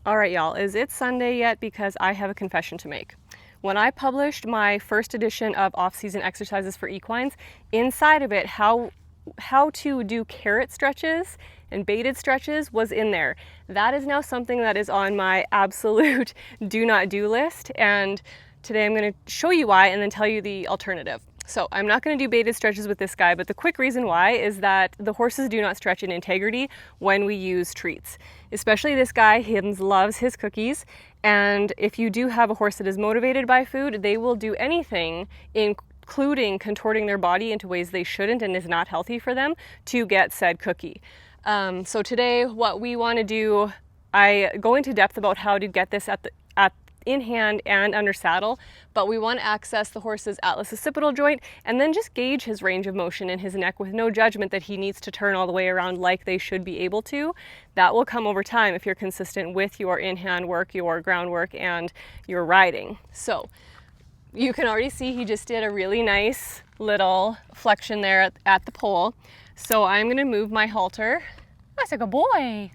All right, y'all, is it Sunday yet? Because I have a confession to make. When I published my first edition of off-season exercises for equines, inside of it, how to do carrot stretches and baited stretches was in there. That is now something that is on my absolute do not do list, and today I'm going to show you why and then tell you the alternative. So I'm not going to do baited stretches with this guy, but the quick reason why is that the horses do not stretch in integrity when we use treats. Especially this guy, Hims, loves his cookies, and if you do have a horse that is motivated by food, they will do anything, including contorting their body into ways they shouldn't and is not healthy for them, to get said cookie. So today what we want to do, I go into depth about how to get this in hand and under saddle, but we want to access the horse's atlas occipital joint and then just gauge his range of motion in his neck with no judgment that he needs to turn all the way around like they should be able to. That will come over time if you're consistent with your in-hand work, your groundwork, and your riding. So you can already see he just did a really nice little flexion there at the pole. So I'm going to move my halter. That's like a boy.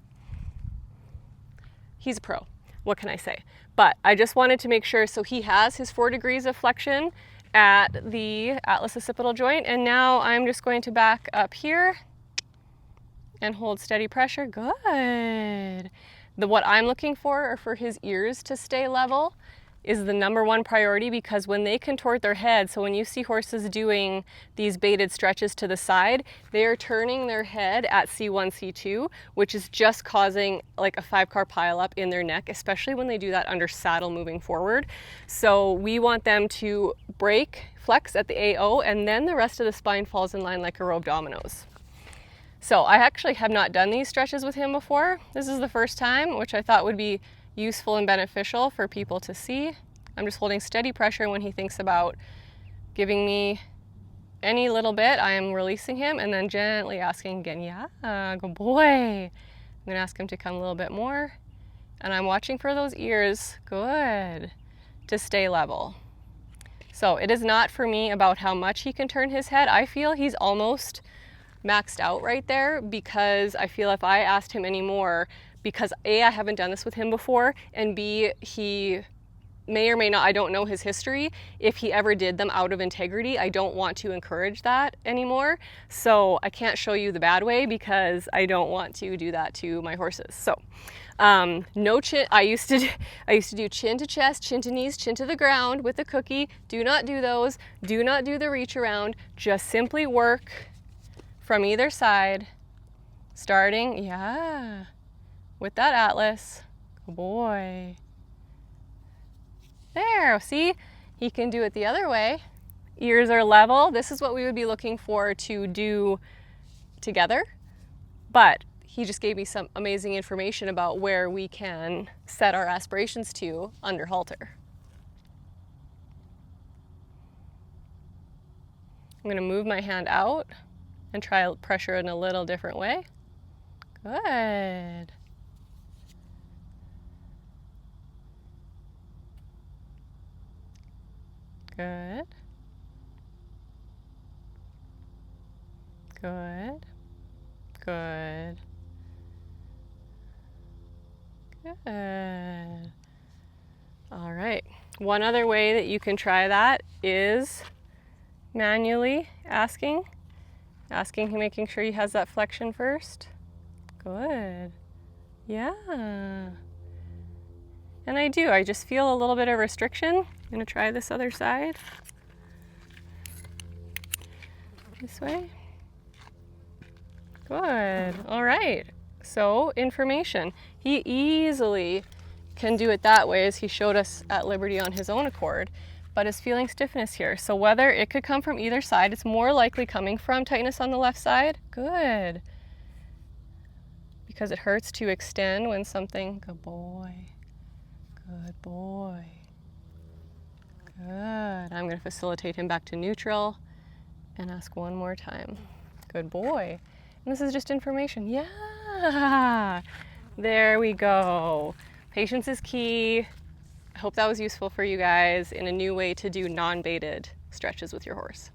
He's a pro. What can I say? But I just wanted to make sure, so he has his 4 degrees of flexion at the atlas occipital joint, and now I'm just going to back up here and hold steady pressure. Good. What I'm looking for are for his ears to stay level is the #1 priority, because when they contort their head, so when you see horses doing these baited stretches to the side, they are turning their head at C1, C2, which is just causing like a 5-car pileup in their neck, especially when they do that under saddle moving forward. So we want them to break, flex at the AO, and then the rest of the spine falls in line like a row of dominoes. So I actually have not done these stretches with him before. This is the first time, which I thought would be useful and beneficial for people to see. I'm just holding steady pressure. When he thinks about giving me any little bit, I am releasing him and then gently asking again, yeah, good boy. I'm gonna ask him to come a little bit more, and I'm watching for those ears, good, to stay level. So it is not for me about how much he can turn his head. I feel he's almost maxed out right there, because I feel if I asked him any more, because A, I haven't done this with him before, and B, he may or may not, I don't know his history. If he ever did them out of integrity, I don't want to encourage that anymore. So I can't show you the bad way because I don't want to do that to my horses. So no chin. I used to do chin to chest, chin to knees, chin to the ground with the cookie. Do not do those. Do not do the reach around. Just simply work from either side, starting, yeah, with that atlas. Good boy. There, see? He can do it the other way. Ears are level. This is what we would be looking for to do together. But he just gave me some amazing information about where we can set our aspirations to under halter. I'm going to move my hand out and try pressure in a little different way. Good. Good. Good. Good. Good. All right. One other way that you can try that is manually asking, making sure he has that flexion first. Good. Yeah. And I do. I just feel a little bit of restriction. I'm going to try this other side. This way. Good. All right. So, information. He easily can do it that way, as he showed us at Liberty on his own accord, but is feeling stiffness here. So whether it could come from either side, it's more likely coming from tightness on the left side. Good. Because it hurts to extend when something, good boy. Good boy. Good. I'm going to facilitate him back to neutral and ask one more time. Good boy. And this is just information. Yeah. There we go. Patience is key. I hope that was useful for you guys in a new way to do non-baited stretches with your horse.